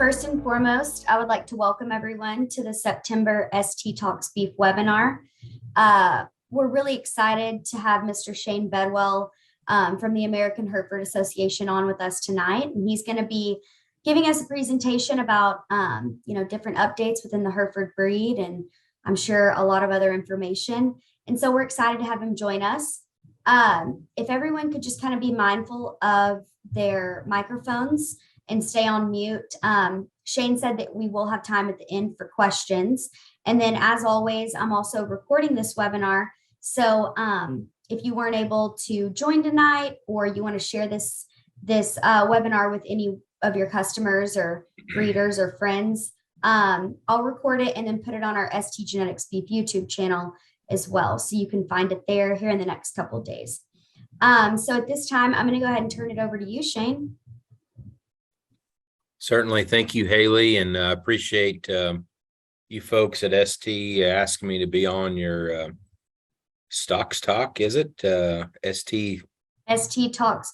First and foremost, I would like to welcome everyone to the September STalks BEEF Webinar. We're really excited to have Mr. Shane Bedwell from the American Hereford Association on with us tonight. And he's going to be giving us a presentation about, different updates within the Hereford breed, and I'm sure a lot of other information. And so we're excited to have him join us. If everyone could just kind of be mindful of their microphones and stay on mute. Shane said that we will have time at the end for questions. And then as always, I'm also recording this webinar. So if you weren't able to join tonight, or you want to share this webinar with any of your customers or breeders or friends, I'll record it and then put it on our STgenetics BEEF YouTube channel as well. So you can find it there here in the next couple of days. So at this time, I'm going to go ahead and turn it over to you, Shane. Certainly. Thank you, Haley, and appreciate you folks at ST asking me to be on your Stocks Talk, is it? STalks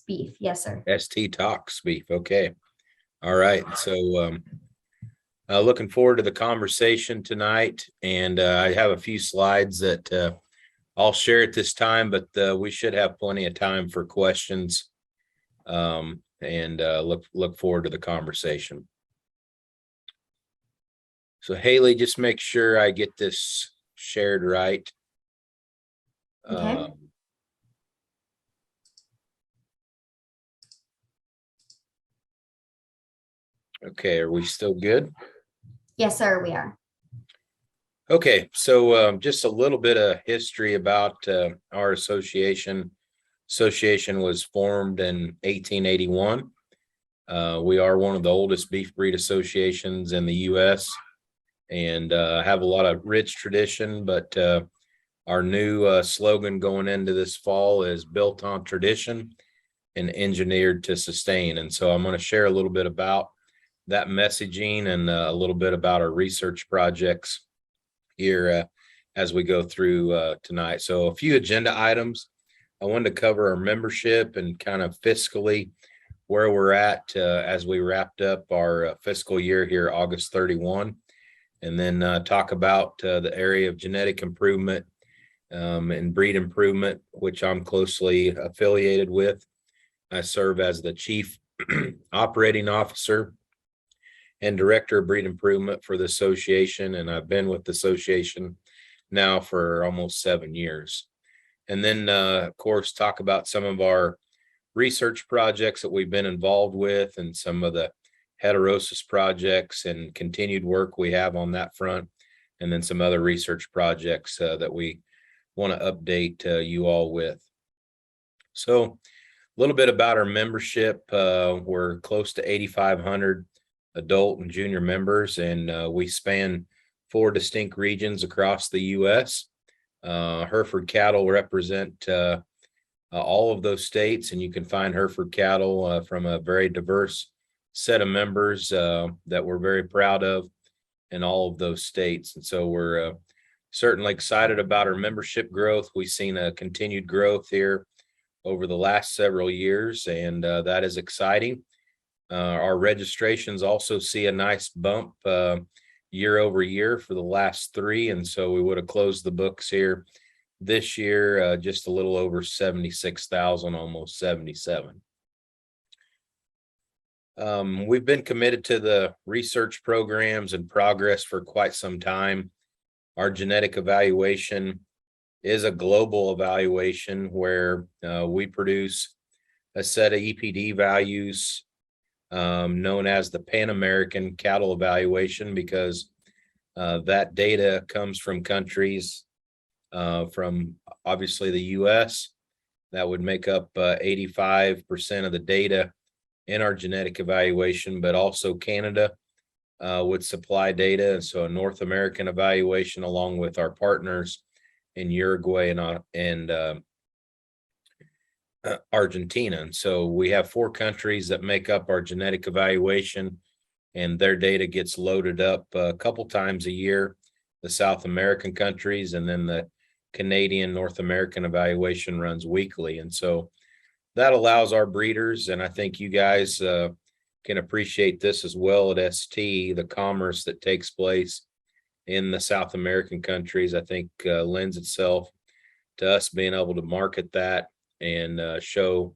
BEEF. Yes, sir. STalks BEEF. Okay. All right. So looking forward to the conversation tonight, and I have a few slides that I'll share at this time, but we should have plenty of time for questions. And look forward to the conversation. So Haley, just make sure I get this shared right. Okay. Okay, are we still good? Yes, sir, we are. Okay, so just a little bit of history about our association. Association was formed in 1881. We are one of the oldest beef breed associations in the U.S. and have a lot of rich tradition, but our new slogan going into this fall is built on tradition and engineered to sustain. And so I'm going to share a little bit about that messaging and a little bit about our research projects here as we go through tonight. So a few agenda items. I wanted to cover our membership and kind of fiscally where we're at as we wrapped up our fiscal year here, August 31, and then talk about the area of genetic improvement and breed improvement, which I'm closely affiliated with. I serve as the Chief Operating Officer and Director of Breed Improvement for the association, and I've been with the association now for almost 7 years. And then, of course, talk about some of our research projects that we've been involved with and some of the heterosis projects and continued work we have on that front. And then some other research projects that we want to update you all with. So a little bit about our membership. We're close to 8,500 adult and junior members, and we span 4 distinct regions across the U.S. Hereford cattle represent all of those states, and you can find Hereford cattle from a very diverse set of members that we're very proud of in all of those states. And so we're certainly excited about our membership growth. We've seen a continued growth here over the last several years, and that is exciting. Our registrations also see a nice bump year over year for the last 3. And so we would have closed the books here this year, just a little over 76,000, almost 77. We've been committed to the research programs and progress for quite some time. Our genetic evaluation is a global evaluation where we produce a set of EPD values known as the Pan American Cattle Evaluation, because that data comes from countries from obviously the U.S. that would make up 85% of the data in our genetic evaluation, but also Canada would supply data. And so a North American evaluation along with our partners in Uruguay and Argentina. And so we have 4 countries that make up our genetic evaluation, and their data gets loaded up a couple times a year, the South American countries, and then the Canadian North American evaluation runs weekly. And so that allows our breeders, and I think you guys can appreciate this as well at ST, the commerce that takes place in the South American countries, I think lends itself to us being able to market that and show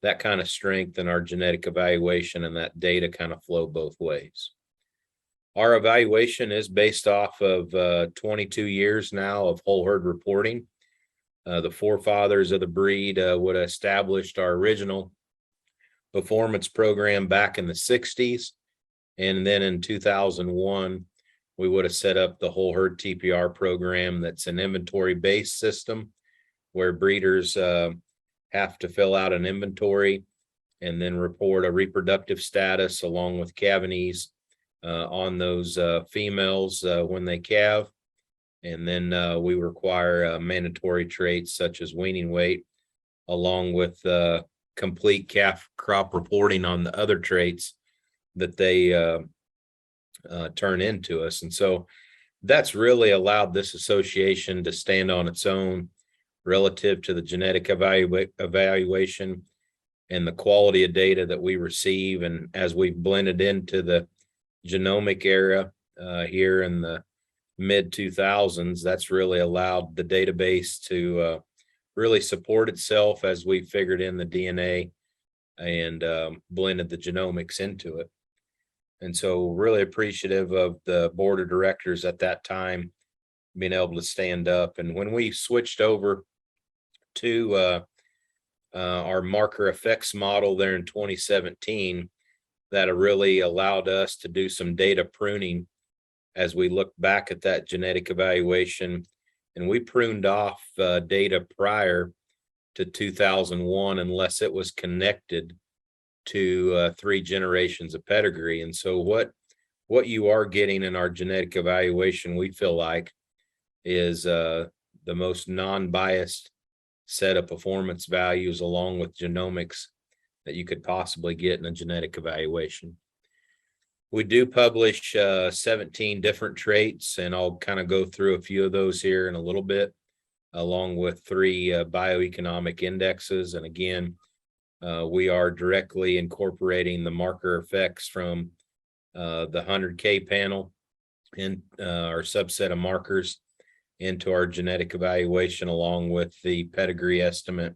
that kind of strength in our genetic evaluation, and that data kind of flow both ways. Our evaluation is based off of 22 years now of whole herd reporting. The forefathers of the breed would have established our original performance program back in the 60s. And then in 2001, we would have set up the whole herd TPR program. That's an inventory-based system where breeders have to fill out an inventory and then report a reproductive status along with cavities on those females when they calve. And then we require mandatory traits such as weaning weight, along with complete calf crop reporting on the other traits that they turn into us. And so that's really allowed this association to stand on its own relative to the genetic evaluation and the quality of data that we receive. And as we've blended into the genomic era here in the mid 2000s, that's really allowed the database to really support itself as we figured in the DNA and blended the genomics into it. And so really appreciative of the board of directors at that time being able to stand up. And when we switched over to our marker effects model there in 2017, that really allowed us to do some data pruning as we look back at that genetic evaluation. And we pruned off data prior to 2001 unless it was connected to 3 generations of pedigree. And so what you are getting in our genetic evaluation, we feel like, is the most non-biased set of performance values along with genomics that you could possibly get in a genetic evaluation. We do publish 17 different traits, and I'll kind of go through a few of those here in a little bit, along with 3 bioeconomic indexes. And again, we are directly incorporating the marker effects from the 100K panel and our subset of markers into our genetic evaluation, along with the pedigree estimate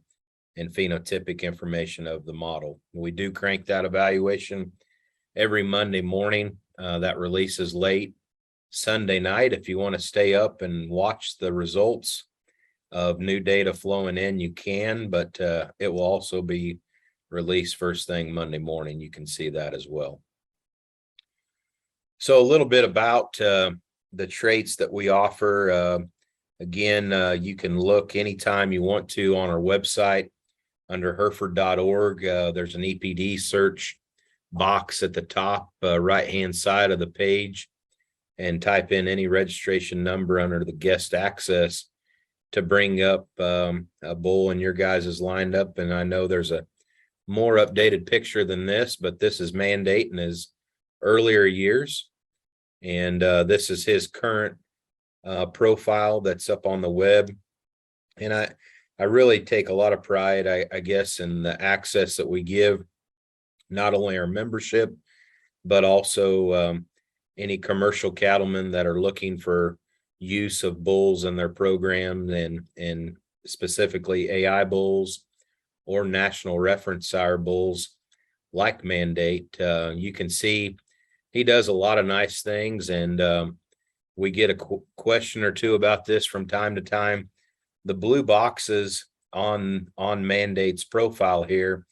and phenotypic information of the model. We do crank that evaluation every Monday morning. That releases late Sunday night. If you want to stay up and watch the results of new data flowing in, you can, but it will also be released first thing Monday morning. You can see that as well. So a little bit about the traits that we offer. Again, you can look anytime you want to on our website under hereford.org. There's an EPD search box at the top right-hand side of the page, and type in any registration number under the guest access to bring up a bull in your guys' lined up. And I know there's a more updated picture than this, but this is Mandate in his earlier years. And this is his current profile that's up on the web. And I really take a lot of pride, I guess, in the access that we give, not only our membership, but also any commercial cattlemen that are looking for use of bulls in their program, and specifically AI bulls or national reference sire bulls like Mandate. You can see he does a lot of nice things, and we get a question or two about this from time to time. The blue boxes on Mandate's profile here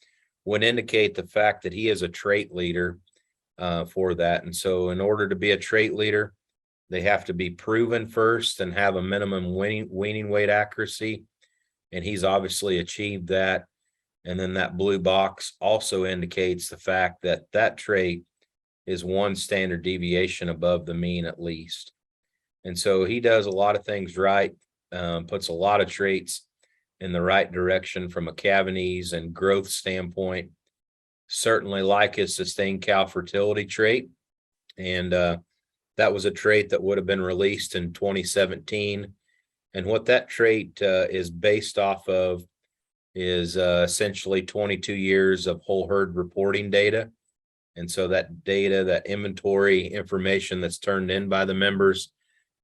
would indicate the fact that he is a trait leader for that. And so in order to be a trait leader, they have to be proven first and have a minimum weaning weight accuracy. And he's obviously achieved that. And then that blue box also indicates the fact that that trait is 1 standard deviation above the mean at least. And so he does a lot of things right, puts a lot of traits in the right direction from a cavities and growth standpoint. Certainly like his sustained cow fertility trait. And that was a trait that would have been released in 2017. And what that trait is based off of is essentially 22 years of whole herd reporting data. And so that data, that inventory information that's turned in by the members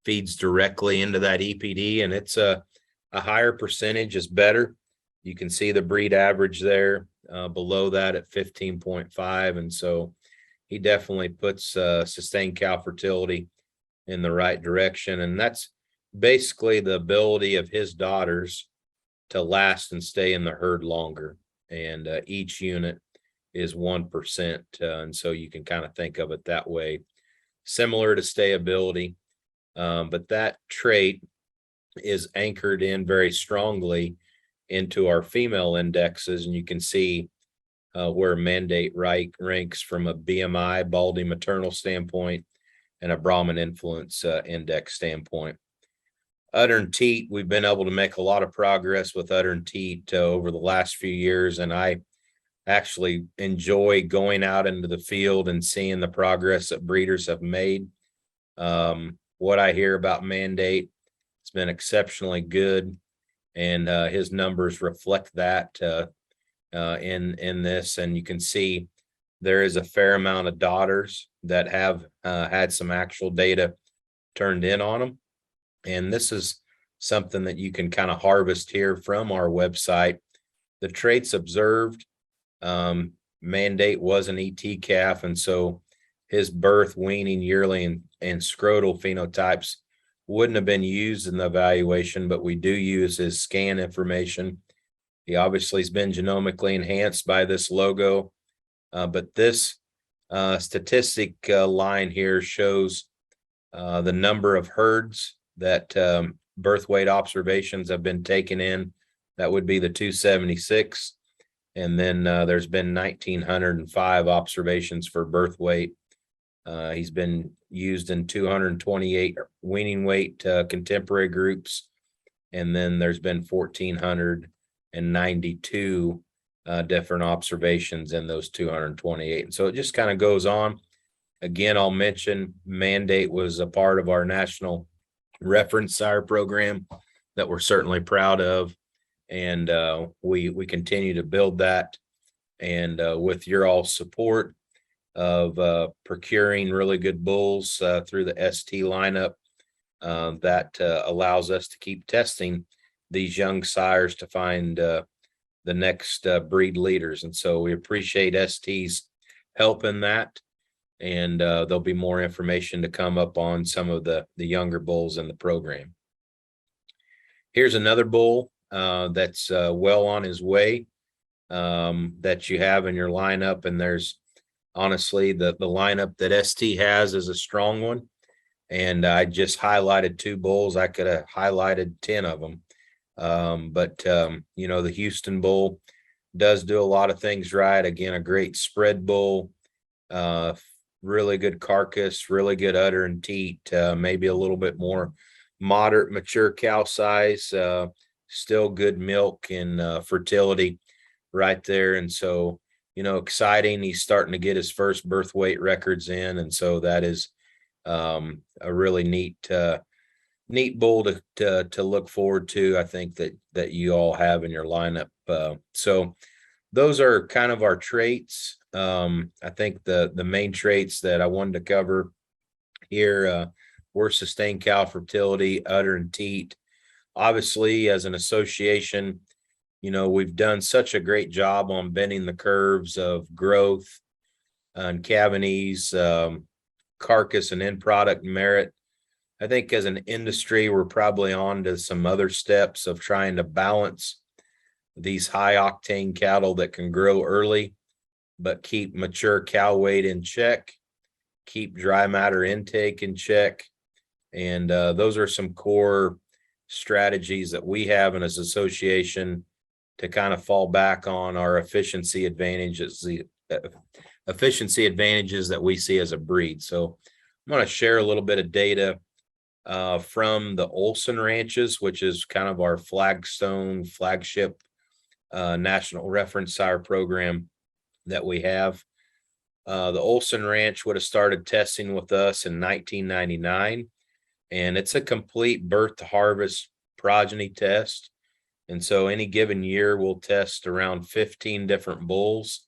feeds directly into that EPD, and it's a higher percentage is better. You can see the breed average there below that at 15.5. And so he definitely puts sustained cow fertility in the right direction. And that's basically the ability of his daughters to last and stay in the herd longer. And each unit is 1%. And so you can kind of think of it that way, similar to stayability. But that trait is anchored in very strongly into our female indexes. And you can see where mandate ranks from a BMI, baldy maternal standpoint, and a Brahmin influence index standpoint. Udder and teat, we've been able to make a lot of progress with udder and teat over the last few years. And I actually enjoy going out into the field and seeing the progress that breeders have made. What I hear about mandate, it's been exceptionally good. And his numbers reflect that in this. And you can see there is a fair amount of daughters that have had some actual data turned in on them. And this is something that you can kind of harvest here from our website. The traits observed, mandate was an ET calf. And so his birth, weaning, yearling, and scrotal phenotypes wouldn't have been used in the evaluation, but we do use his scan information. He obviously has been genomically enhanced by this logo, but this statistic line here shows the number of herds that birth weight observations have been taken in. That would be the 276. And then there's been 1,905 observations for birth weight. He's been used in 228 weaning weight contemporary groups. And then there's been 1,492 different observations in those 228. And so it just kind of goes on. Again, I'll mention mandate was a part of our national reference sire program that we're certainly proud of. And we continue to build that. And with your all support of procuring really good bulls through the ST lineup, that allows us to keep testing these young sires to find the next breed leaders. And so we appreciate ST's help in that. And there'll be more information to come up on some of the younger bulls in the program. Here's another bull that's well on his way that you have in your lineup. And there's honestly the lineup that ST has is a strong one. And I just highlighted 2 bulls. I could have highlighted 10 of them. But you know, the Houston bull does do a lot of things right. Again, a great spread bull, really good carcass, really good udder and teat, maybe a little bit more moderate mature cow size, still good milk and fertility right there. And so, you know, exciting. He's starting to get his first birth weight records in. And so that is a really neat bull to look forward to. I think that you all have in your lineup. So those are kind of our traits. I think the main traits that I wanted to cover here were sustained cow fertility, udder and teat. Obviously, as an association, you know, we've done such a great job on bending the curves of growth and cavities, carcass and end product merit. I think as an industry, we're probably on to some other steps of trying to balance these high octane cattle that can grow early, but keep mature cow weight in check, keep dry matter intake in check. And those are some core strategies that we have in as association to kind of fall back on our efficiency advantages, the efficiency advantages that we see as a breed. So I'm going to share a little bit of data from the Olson ranches, which is kind of our flagship national reference sire program that we have. The Olson Ranch would have started testing with us in 1999, and it's a complete birth to harvest progeny test. And so any given year, we'll test around 15 different bulls.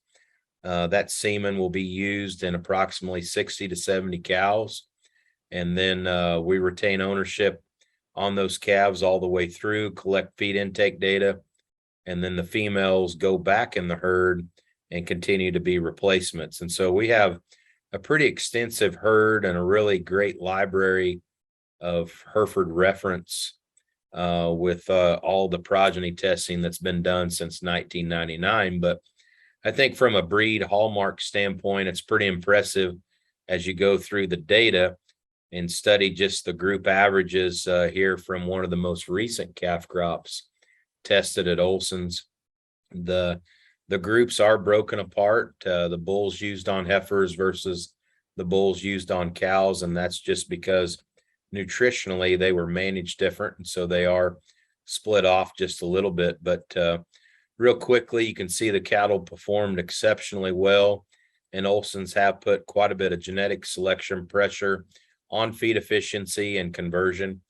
That semen will be used in approximately 60 to 70 cows. And then we retain ownership on those calves all the way through, collect feed intake data, and then the females go back in the herd and continue to be replacements. And so we have a pretty extensive herd and a really great library of Hereford reference with all the progeny testing that's been done since 1999. But I think from a breed hallmark standpoint, it's pretty impressive as you go through the data and study just the group averages here from one of the most recent calf crops tested at Olson's. The groups are broken apart, the bulls used on heifers versus the bulls used on cows, and that's just because nutritionally they were managed different, and so they are split off just a little bit. But real quickly, you can see the cattle performed exceptionally well, and Olson's have put quite a bit of genetic selection pressure on feed efficiency and conversion.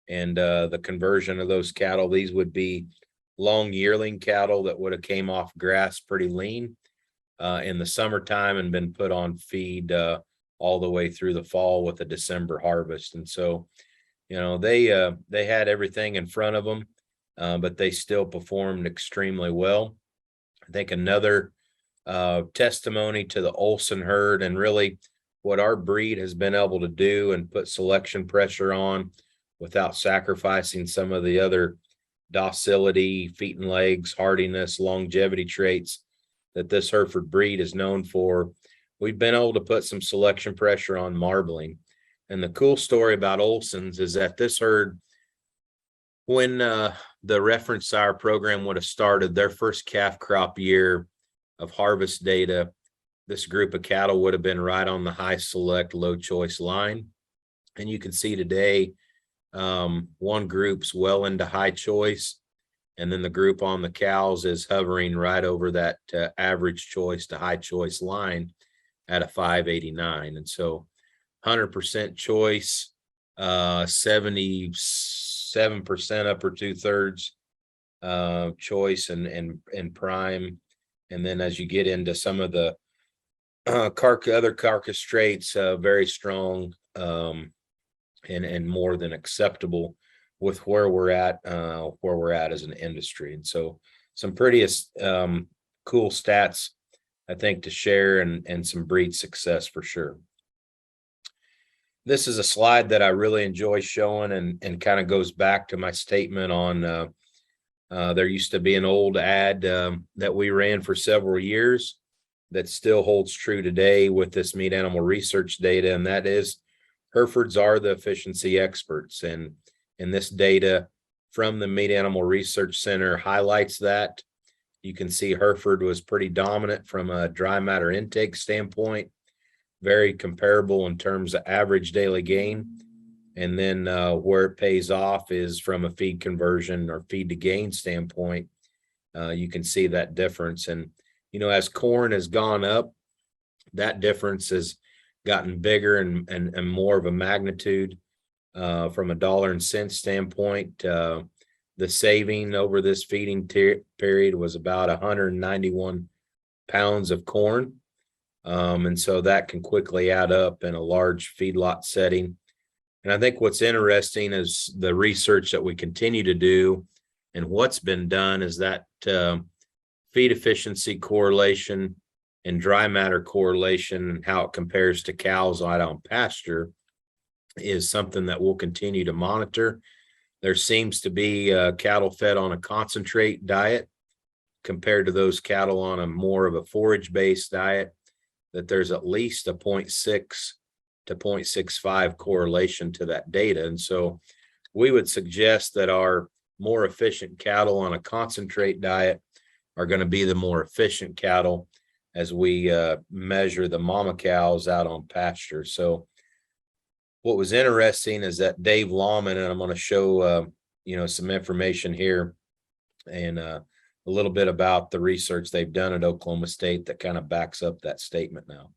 And the conversion of those cattle, these would be long yearling cattle that would have came off grass pretty lean in the summertime and been put on feed all the way through the fall with a December harvest. And so, you know, they had everything in front of them, but they still performed extremely well. I think another testimony to the Olson herd and really what our breed has been able to do and put selection pressure on without sacrificing some of the other docility, feet and legs, hardiness, longevity traits that this Hereford breed is known for. We've been able to put some selection pressure on marbling. And the cool story about Olson's is that this herd, when the reference sire program would have started their first calf crop year of harvest data, this group of cattle would have been right on the high select, low choice line. And you can see today, one group's well into high choice, and then the group on the cows is hovering right over that average choice to high choice line at a 589. And so 100% choice, 77% upper 2/3 choice and prime. And then as you get into some of the other carcass traits, very strong and more than acceptable with where we're at as an industry. And so some pretty cool stats, I think, to share and some breed success for sure. This is a slide that I really enjoy showing and kind of goes back to my statement on there used to be an old ad that we ran for several years that still holds true today with this meat animal research data, and that is Herefords are the efficiency experts. And this data from the Meat Animal Research Center highlights that. You can see Hereford was pretty dominant from a dry matter intake standpoint, very comparable in terms of average daily gain. And then where it pays off is from a feed conversion or feed to gain standpoint. You can see that difference. And, you know, as corn has gone up, that difference has gotten bigger and more of a magnitude from a dollar and cents standpoint. The saving over this feeding period was about 191 pounds of corn. And so that can quickly add up in a large feedlot setting. And I think what's interesting is the research that we continue to do and what's been done is that feed efficiency correlation and dry matter correlation and how it compares to cows out on pasture is something that we'll continue to monitor. There seems to be cattle fed on a concentrate diet compared to those cattle on a more of a forage-based diet, that there's at least a 0.6 to 0.65 correlation to that data. And so we would suggest that our more efficient cattle on a concentrate diet are going to be the more efficient cattle as we measure the mama cows out on pasture. So what was interesting is that Dave Lawman, and I'm going to show some information here and a little bit about the research they've done at Oklahoma State that kind of backs up that statement now.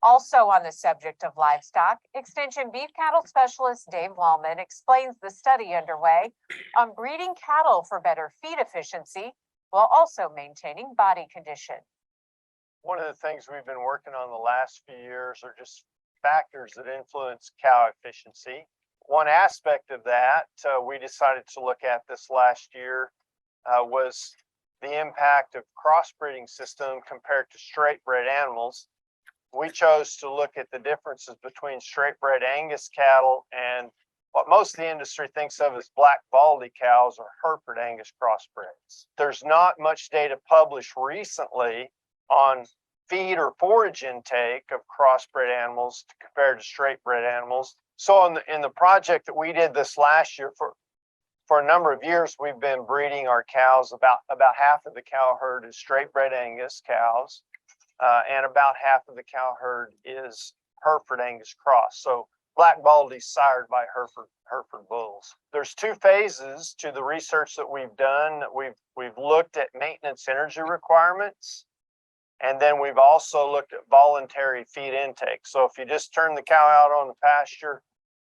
Also on the subject of livestock, Extension beef cattle specialist Dave Wallman explains the study underway on breeding cattle for better feed efficiency while also maintaining body condition. One of the things we've been working on the last few years are just factors that influence cow efficiency. One aspect of that we decided to look at this last year was the impact of crossbreeding system compared to straight bred animals. We chose to look at the differences between straight bred Angus cattle and what most of the industry thinks of as black baldy cows or Hereford Angus crossbreds. There's not much data published recently on feed or forage intake of crossbred animals compared to straight bred animals. So in the project that we did this last year, for a number of years, we've been breeding our cows. About half of the cow herd is straight bred Angus cows, and about half of the cow herd is Hereford Angus cross. So black baldy sired by Hereford bulls. There's two phases to the research that we've done. We've looked at maintenance energy requirements, and then we've also looked at voluntary feed intake. So if you just turn the cow out on the pasture,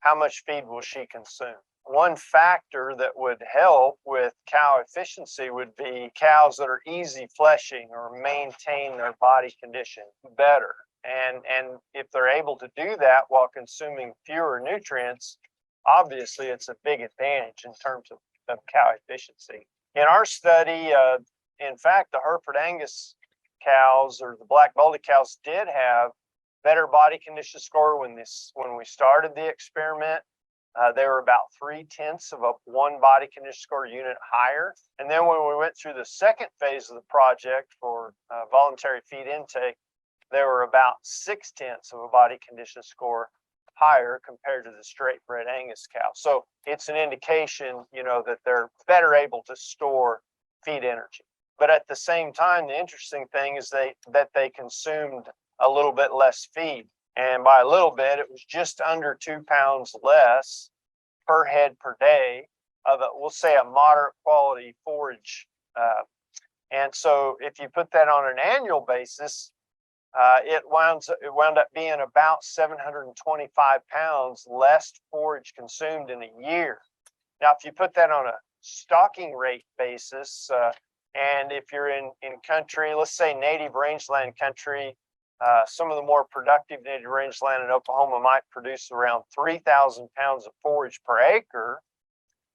how much feed will she consume? One factor that would help with cow efficiency would be cows that are easy fleshing or maintain their body condition better. And if they're able to do that while consuming fewer nutrients, obviously it's a big advantage in terms of cow efficiency. In our study, in fact, the Hereford Angus cows or the black baldy cows did have better body condition score when we started the experiment. They were about 0.3 of one body condition score unit higher. And then when we went through the second phase of the project for voluntary feed intake, they were about 0.6 of a body condition score higher compared to the straight bred Angus cow. So it's an indication, that they're better able to store feed energy. But at the same time, the interesting thing is that they consumed a little bit less feed. And by a little bit, it was just under 2 pounds less per head per day of we'll say a moderate quality forage. And so if you put that on an annual basis, it wound up being about 725 pounds less forage consumed in a year. Now, if you put that on a stocking rate basis, and if you're in country, let's say native rangeland country, some of the more productive native rangeland in Oklahoma might produce around 3,000 pounds of forage per acre.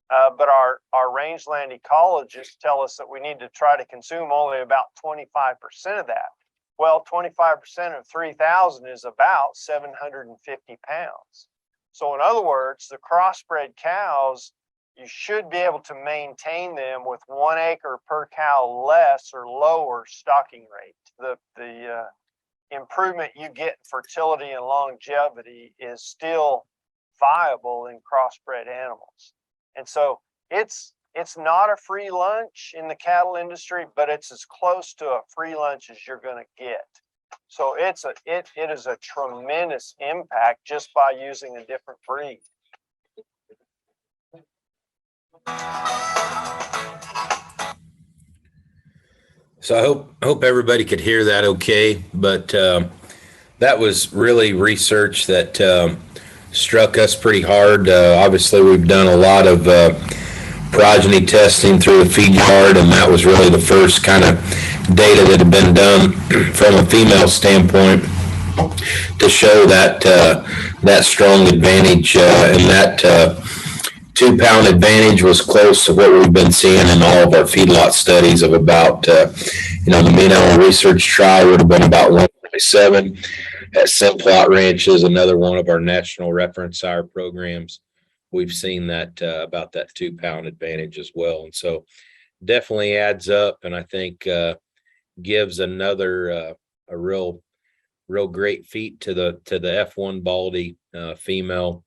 But our rangeland ecologists tell us that we need to try to consume only about 25% of that. Well, 25% of 3,000 is about 750 pounds. So in other words, the crossbred cows, you should be able to maintain them with 1 acre per cow less or lower stocking rate. The improvement you get in fertility and longevity is still viable in crossbred animals. And so it's not a free lunch in the cattle industry, but it's as close to a free lunch as you're going to get. So it is a tremendous impact just by using a different breed. So I hope everybody could hear that okay, but that was really research that struck us pretty hard. Obviously, we've done a lot of progeny testing through the feed yard, and that was really the first kind of data that had been done from a female standpoint to show that that strong advantage, and that 2 pound advantage was close to what we've been seeing in all of our feedlot studies of about, the mean animal research trial would have been about 1.7 at Simplot Ranches, another one of our national reference sire programs. We've seen that about that 2 pound advantage as well. And so definitely adds up, and I think gives another a real great feat to the F1 Baldy female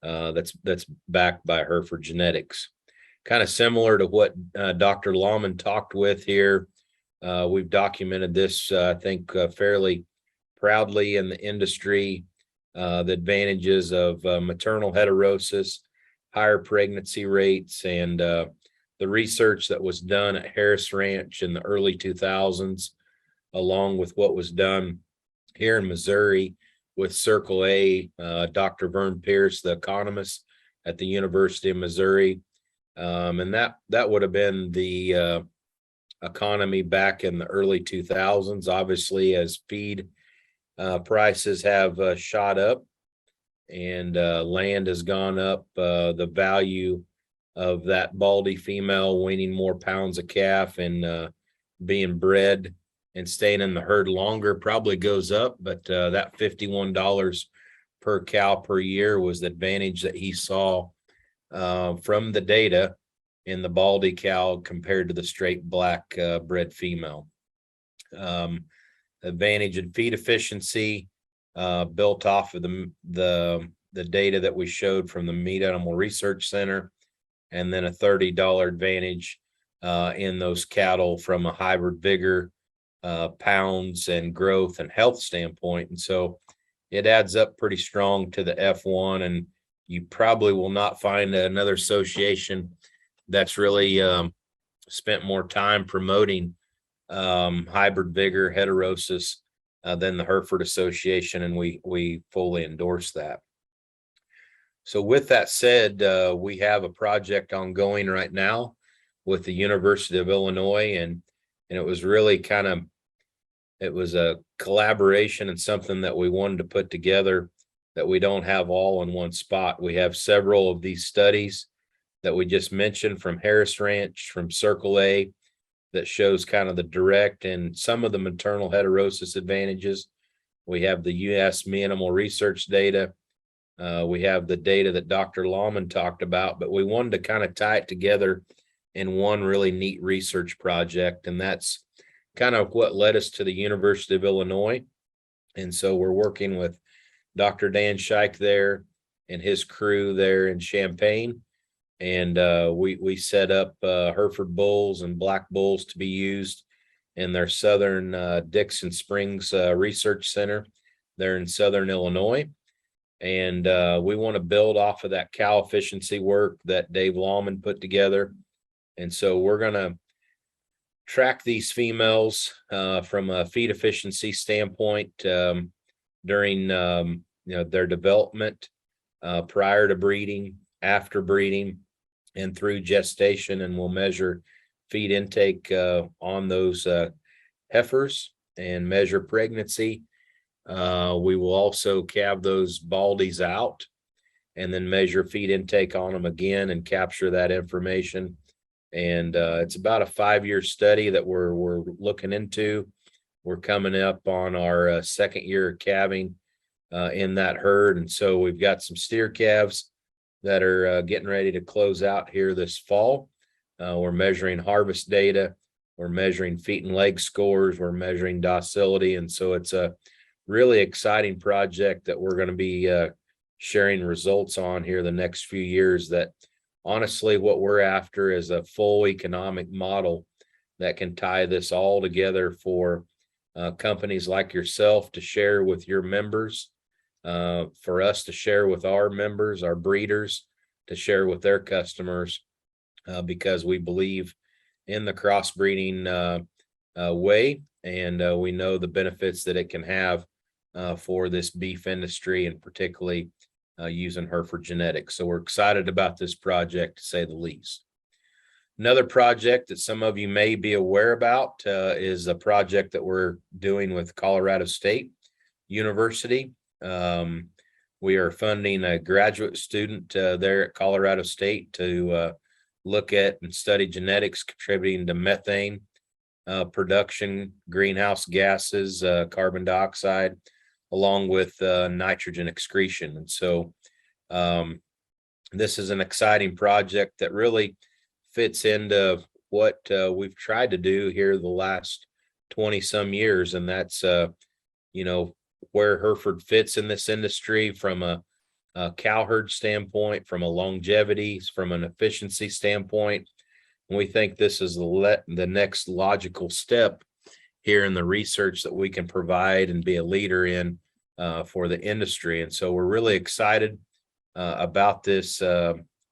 that's backed by Hereford Genetics. Kind of similar to what Dr. Lawman talked with here. We've documented this, I think, fairly proudly in the industry, the advantages of maternal heterosis, higher pregnancy rates, and the research that was done at Harris Ranch in the early 2000s, along with what was done here in Missouri with Circle A, Dr. Vern Pierce, the economist at the University of Missouri. And that would have been the economy back in the early 2000s. Obviously, as feed prices have shot up and land has gone up, the value of that baldy female weaning more pounds of calf and being bred and staying in the herd longer probably goes up. But that $51 per cow per year was the advantage that he saw from the data in the baldy cow compared to the straight black bred female. Advantage in feed efficiency built off of the data that we showed from the Meat Animal Research Center, and then a $30 advantage in those cattle from a hybrid vigor, pounds and growth and health standpoint. And so it adds up pretty strong to the F1, and you probably will not find another association that's really spent more time promoting hybrid vigor, heterosis than the Hereford Association, and we fully endorse that. So with that said, we have a project ongoing right now with the University of Illinois, and it was really it was a collaboration and something that we wanted to put together that we don't have all in one spot. We have several of these studies that we just mentioned from Harris Ranch, from Circle A, that shows kind of the direct and some of the maternal heterosis advantages. We have the U.S. Meat Animal Research data. We have the data that Dr. Lawman talked about, but we wanted to kind of tie it together in one really neat research project. And that's kind of what led us to the University of Illinois. And so we're working with Dr. Dan Scheich there and his crew there in Champaign. And we set up Hereford bulls and black bulls to be used in their Southern Dixon Springs Research Center there in Southern Illinois. And we want to build off of that cow efficiency work that Dave Lawman put together. And so we're going to track these females from a feed efficiency standpoint during their development, prior to breeding, after breeding, and through gestation. And we'll measure feed intake on those heifers and measure pregnancy. We will also calve those baldies out and then measure feed intake on them again and capture that information. And it's about a 5-year study that we're looking into. We're coming up on our second year of calving in that herd. And so we've got some steer calves that are getting ready to close out here this fall. We're measuring harvest data. We're measuring feet and leg scores. We're measuring docility. And so it's a really exciting project that we're going to be sharing results on here the next few years. That honestly, what we're after is a full economic model that can tie this all together for companies like yourself to share with your members, for us to share with our members, our breeders, to share with their customers, because we believe in the crossbreeding way, and we know the benefits that it can have for this beef industry, and particularly using Hereford genetics. So we're excited about this project, to say the least. Another project that some of you may be aware about is a project that we're doing with Colorado State University. We are funding a graduate student there at Colorado State to look at and study genetics contributing to methane production, greenhouse gases, carbon dioxide, along with nitrogen excretion. And so this is an exciting project that really fits into what we've tried to do here the last 20 some years. And that's, where Hereford fits in this industry from a cow herd standpoint, from a longevity, from an efficiency standpoint. And we think this is the next logical step here in the research that we can provide and be a leader in for the industry. And so we're really excited about this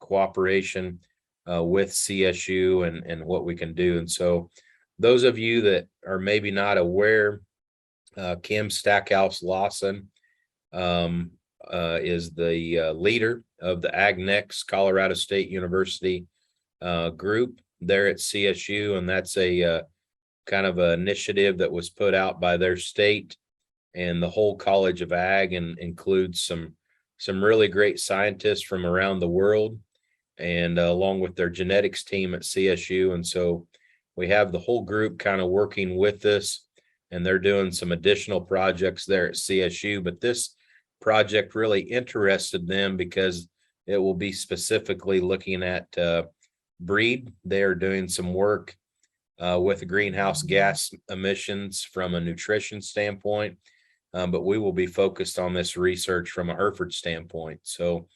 cooperation with CSU and what we can do. And so those of you that are maybe not aware Kim Stackhouse Lawson is the leader of the AgNext Colorado State University group there at CSU, and that's a kind of an initiative that was put out by their state and the whole College of Ag, and includes some really great scientists from around the world, and along with their genetics team at CSU. And so we have the whole group kind of working with us, and they're doing some additional projects there at CSU. But this project really interested them because it will be specifically looking at breed. They are doing some work with greenhouse gas emissions from a nutrition standpoint, but we will be focused on this research from a Hereford standpoint. So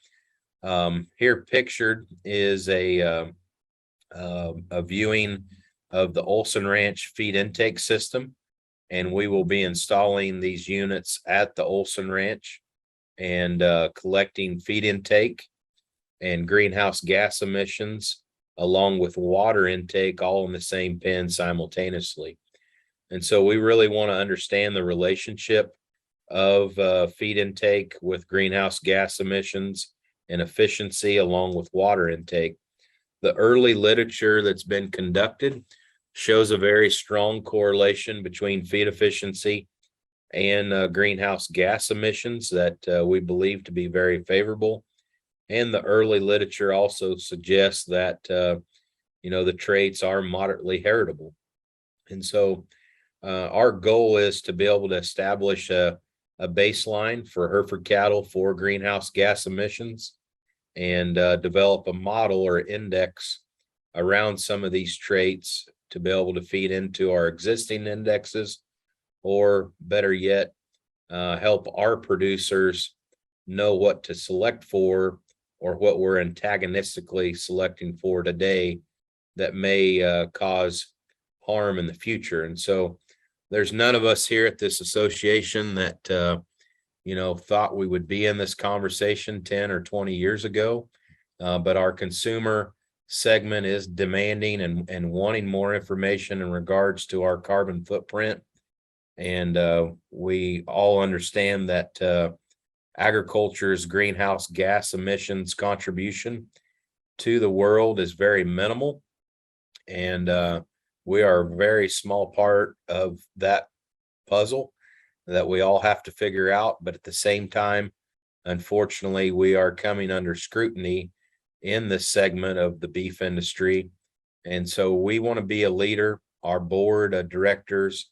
here pictured is a viewing of the Olson Ranch feed intake system, and we will be installing these units at the Olson Ranch and collecting feed intake and greenhouse gas emissions along with water intake all in the same pen simultaneously. And so we really want to understand the relationship of feed intake with greenhouse gas emissions and efficiency along with water intake. The early literature that's been conducted shows a very strong correlation between feed efficiency and greenhouse gas emissions that we believe to be very favorable. And the early literature also suggests that, the traits are moderately heritable. And so our goal is to be able to establish a baseline for Hereford cattle for greenhouse gas emissions and develop a model or index around some of these traits to be able to feed into our existing indexes, or better yet, help our producers know what to select for or what we're antagonistically selecting for today that may cause harm in the future. And so there's none of us here at this association that, thought we would be in this conversation 10 or 20 years ago. But our consumer segment is demanding and wanting more information in regards to our carbon footprint. And we all understand that agriculture's greenhouse gas emissions contribution to the world is very minimal. And we are a very small part of that puzzle that we all have to figure out. But at the same time, unfortunately, we are coming under scrutiny in this segment of the beef industry. And so we want to be a leader. Our board of directors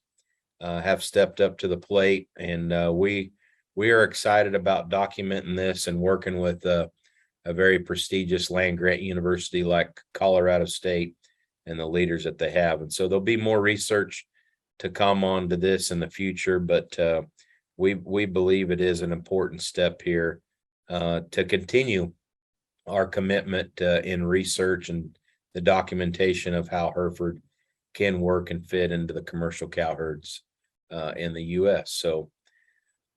have stepped up to the plate, and we are excited about documenting this and working with a very prestigious land grant university like Colorado State and the leaders that they have. And so there'll be more research to come on to this in the future, but we believe it is an important step here to continue our commitment in research and the documentation of how Hereford can work and fit into the commercial cow herds in the U.S. So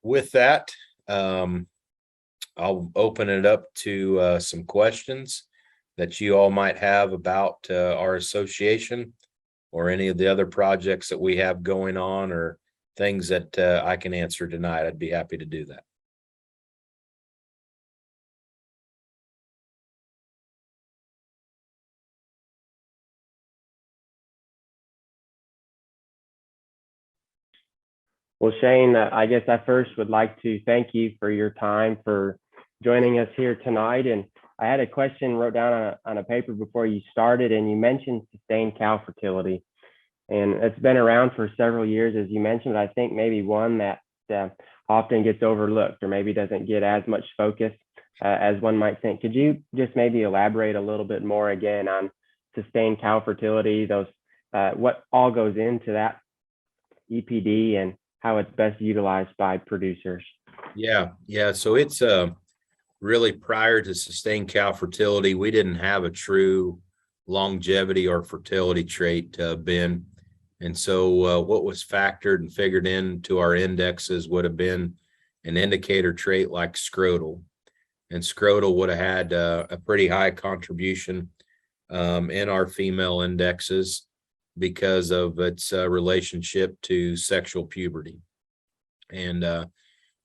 with that, I'll open it up to some questions that you all might have about our association or any of the other projects that we have going on, or things that I can answer tonight. I'd be happy to do that. Well, Shane, I guess I first would like to thank you for your time, for joining us here tonight. And I had a question wrote down on a paper before you started, and you mentioned sustained cow fertility. And it's been around for several years, as you mentioned, but I think maybe one that often gets overlooked or maybe doesn't get as much focus as one might think. Could you just maybe elaborate a little bit more again on sustained cow fertility, what all goes into that EPD and how it's best utilized by producers? Yeah. So it's really, prior to sustained cow fertility, we didn't have a true longevity or fertility trait, Ben. And so what was factored and figured into our indexes would have been an indicator trait like scrotal. And scrotal would have had a pretty high contribution in our female indexes because of its relationship to sexual puberty. And,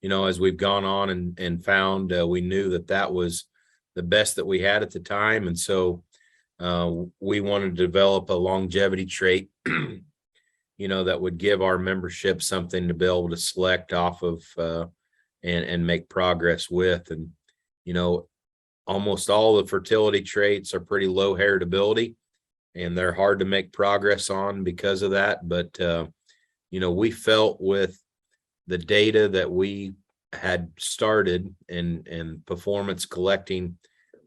you know, as we've gone on and found, we knew that that was the best that we had at the time. And so we wanted to develop a longevity trait, you know, that would give our membership something to be able to select off of and make progress with. And, you know, almost all the fertility traits are pretty low heritability, and they're hard to make progress on because of that. But, you know, we felt with the data that we had started and performance collecting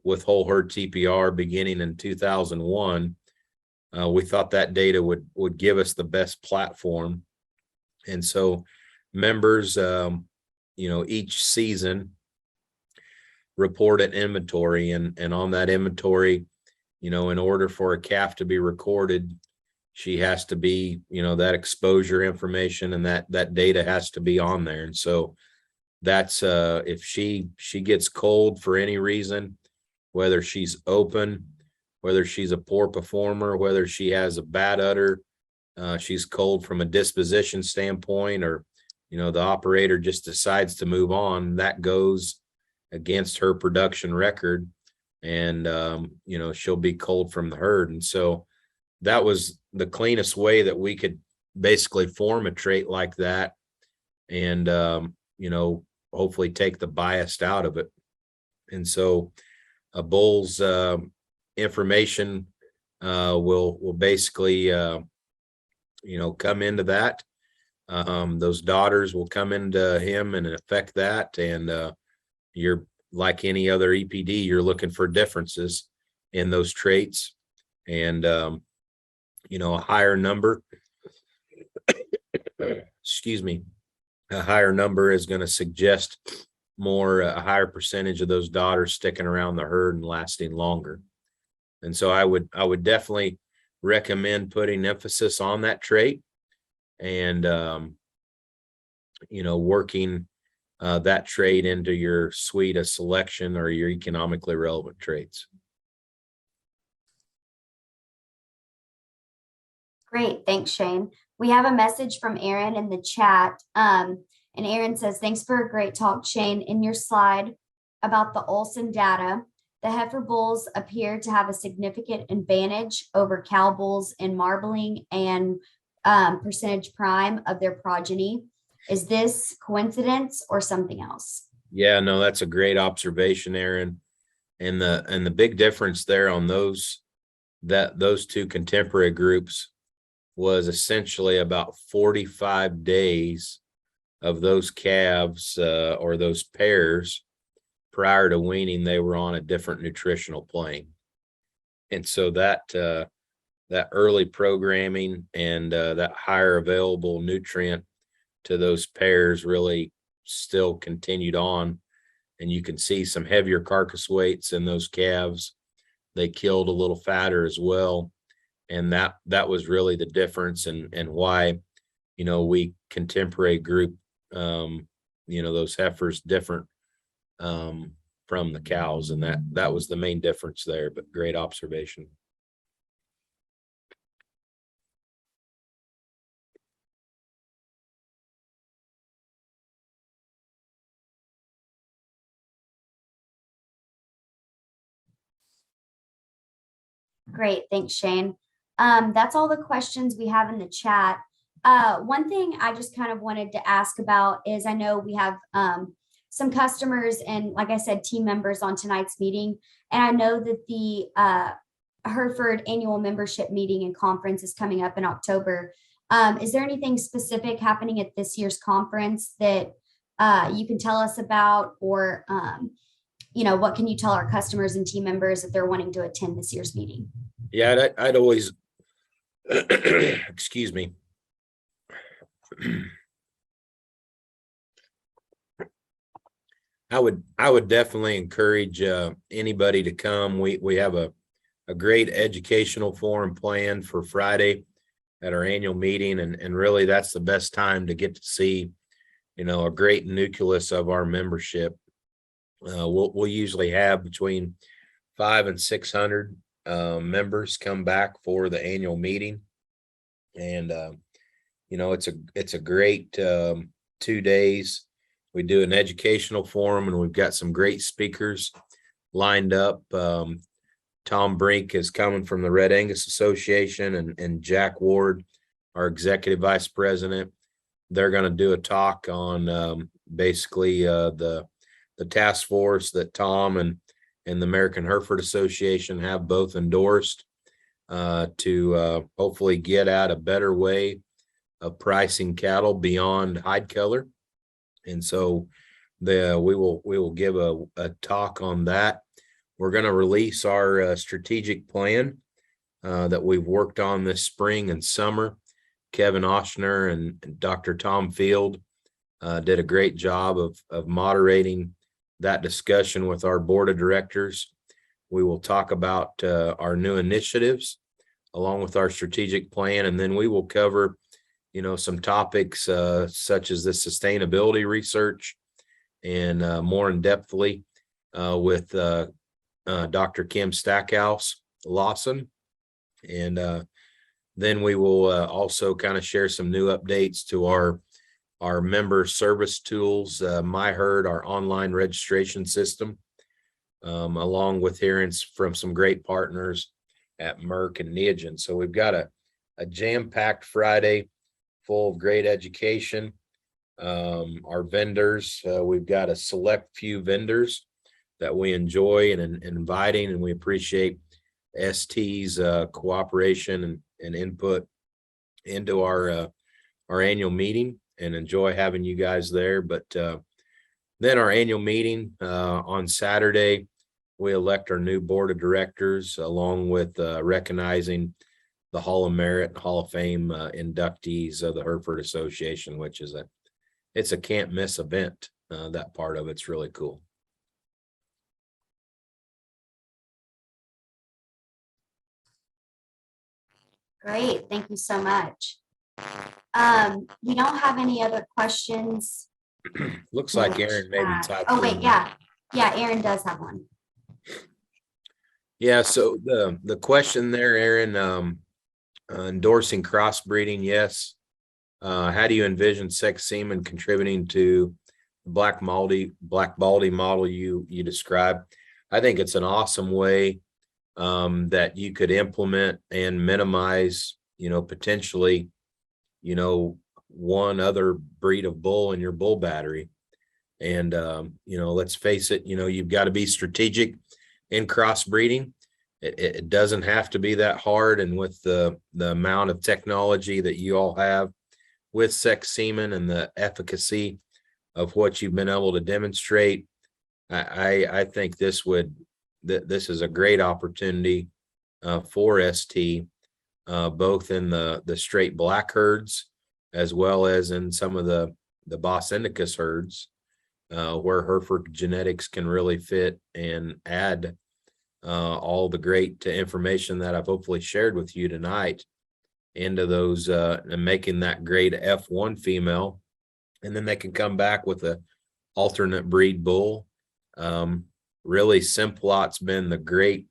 with whole herd TPR beginning in 2001, we thought that data would give us the best platform. And so members, you know, each season report an inventory, and on that inventory, you know, in order for a calf to be recorded, she has to be, you know, that exposure information and that data has to be on there. And so that's if she gets cold for any reason, whether she's open, whether she's a poor performer, whether she has a bad udder, she's cold from a disposition standpoint, or, you know, the operator just decides to move on, that goes against her production record, and you know, she'll be cold from the herd. And so that was the cleanest way that we could basically form a trait like that, and you know, hopefully take the bias out of it. And so a bull's information will basically you know, come into that. Those daughters will come into him and affect that. And you're like any other EPD, you're looking for differences in those traits. And you know, a higher number, excuse me, a higher number is going to suggest more, a higher percentage of those daughters sticking around the herd and lasting longer. And so I would definitely recommend putting emphasis on that trait, and you know, working that trait into your suite of selection or your economically relevant traits. Great. Thanks, Shane. We have a message from Aaron in the chat. And Aaron says, thanks for a great talk, Shane. In your slide about the Olson data, the heifer bulls appear to have a significant advantage over cow bulls in marbling and percentage prime of their progeny. Is this coincidence or something else? Yeah, no, that's a great observation, Aaron. And the big difference there on those two contemporary groups was essentially about 45 days of those calves or those pairs prior to weaning, they were on a different nutritional plane. And so that early programming and that higher available nutrient to those pairs really still continued on. And you can see some heavier carcass weights in those calves. They killed a little fatter as well. And that was really the difference, and why, you know, we contemporary group, you know, those heifers different from the cows, and that was the main difference there. But great observation. Great. Thanks, Shane. That's all the questions we have in the chat. One thing I just kind of wanted to ask about is, I know we have some customers and, like I said, team members on tonight's meeting. And I know that the Hereford annual membership meeting and conference is coming up in October. Is there anything specific happening at this year's conference that you can tell us about, or you know, what can you tell our customers and team members if they're wanting to attend this year's meeting? Yeah, I'd always, excuse me. I would definitely encourage anybody to come. We have a great educational forum planned for Friday at our annual meeting, and really that's the best time to get to see, you know, a great nucleus of our membership. We'll usually have between 500 and 600 members come back for the annual meeting, and you know, it's a great 2 days. We do an educational forum, and we've got some great speakers lined up. Tom Brink is coming from the Red Angus Association, and Jack Ward, our executive vice president. They're going to do a talk on basically the task force that Tom and the American Hereford Association have both endorsed to hopefully get at a better way of pricing cattle beyond hide color. And so we will give a talk on that. We're going to release our strategic plan that we've worked on this spring and summer. Kevin Oshner and Dr. Tom Field did a great job of moderating that discussion with our board of directors. We will talk about our new initiatives along with our strategic plan, and then we will cover, some topics such as the sustainability research and more in depthly with Dr. Kim Stackhouse Lawson. And then we will also kind of share some new updates to our member service tools, MyHerd, our online registration system, along with hearing from some great partners at Merck and Neogen. So we've got a jam-packed Friday full of great education. Our vendors, we've got a select few vendors that we enjoy and inviting, and we appreciate ST's cooperation and input into our annual meeting, and enjoy having you guys there. But then our annual meeting on Saturday, we elect our new board of directors, along with recognizing the Hall of Merit and Hall of Fame inductees of the Hereford Association, which is it's a can't miss event. That part of it's really cool. Great, thank you so much. We don't have any other questions. Looks like Aaron maybe typed. Oh wait, yeah, Aaron does have one. Yeah, so the question there, Aaron, endorsing crossbreeding, yes. How do you envision sex semen contributing to the black baldy model you described? I think it's an awesome way that you could implement and minimize, potentially, one other breed of bull in your bull battery. And, let's face it, you've got to be strategic in crossbreeding. It doesn't have to be that hard. And with the amount of technology that you all have with sex semen and the efficacy of what you've been able to demonstrate, I think this is a great opportunity for ST, both in the straight black herds as well as in some of the Bos Indicus herds, where Hereford genetics can really fit and add all the great information that I've hopefully shared with you tonight into those and making that grade F1 female. And then they can come back with a alternate breed bull. Really, Simplot's been the great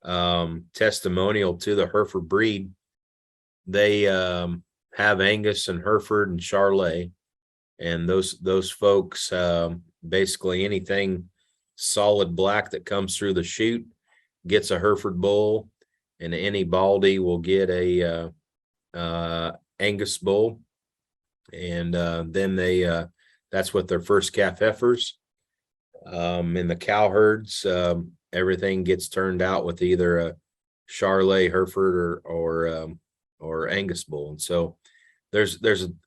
testimonial to the Hereford breed. They have Angus and Hereford and Charolais, and those folks, basically anything solid black that comes through the chute gets a Hereford bull, and any baldy will get a Angus bull. And then that's with their first calf heifers. In the cow herds, everything gets turned out with either a Charolais, Hereford, or Angus bull. And so there's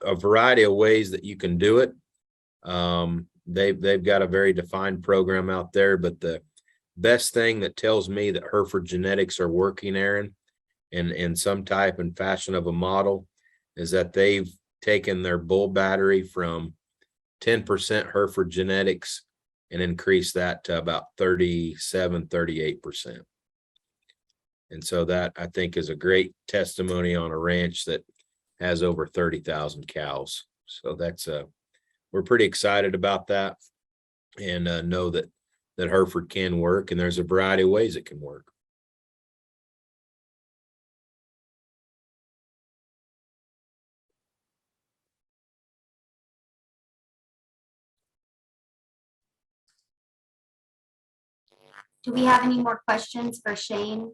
a variety of ways that you can do it. They've got a very defined program out there, but the best thing that tells me that Hereford genetics are working, Aaron, in some type and fashion of a model, is that they've taken their bull battery from 10% Hereford genetics and increased that to about 37-38%. And so that, I think, is a great testimony on a ranch that has over 30,000 cows. So that's we're pretty excited about that, and know that Hereford can work, and there's a variety of ways it can work. Do we have any more questions for Shane?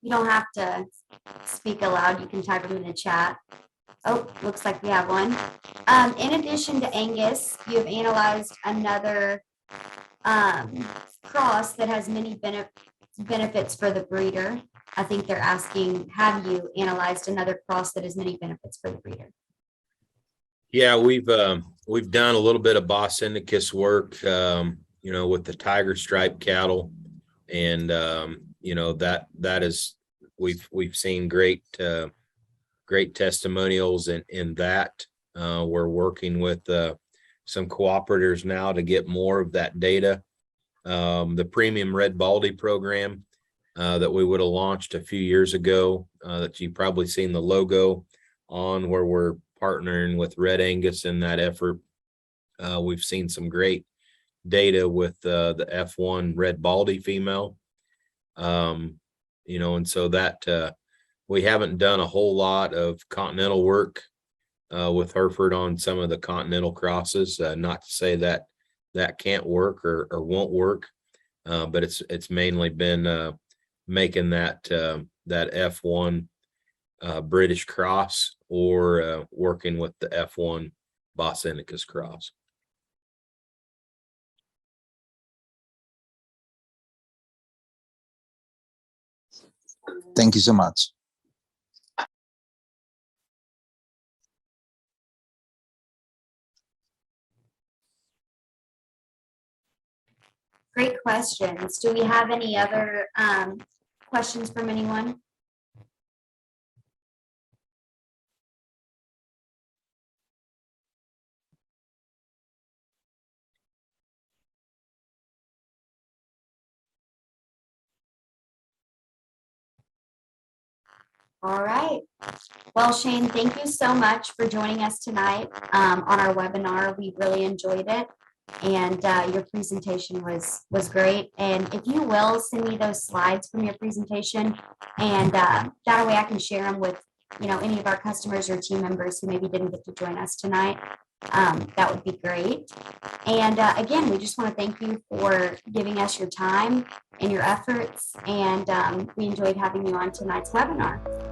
You don't have to speak aloud. You can type them in the chat. Oh, looks like we have one. In addition to Angus, you have analyzed another cross that has many benefits for the breeder. I think they're asking, have you analyzed another cross that has many benefits for the breeder? Yeah, we've done a little bit of Bos Indicus work, with the tiger stripe cattle, and that is we've seen great testimonials in that. We're working with some cooperators now to get more of that data. The premium red baldy program that we would have launched a few years ago, that you've probably seen the logo on, where we're partnering with Red Angus in that effort. We've seen some great data with the F1 red baldy female. And so that we haven't done a whole lot of continental work with Hereford on some of the continental crosses. Not to say that can't work or won't work, but it's mainly been making that F1 British cross, or working with the F1 Bos Indicus cross. Thank you so much. Great questions. Do we have any other questions from anyone? All right. Well, Shane, thank you so much for joining us tonight on our webinar. We really enjoyed it, and your presentation was great. And if you will, send me those slides from your presentation, and that way I can share them with any of our customers or team members who maybe didn't get to join us tonight. That would be great. And again, we just want to thank you for giving us your time and your efforts, and we enjoyed having you on tonight's webinar.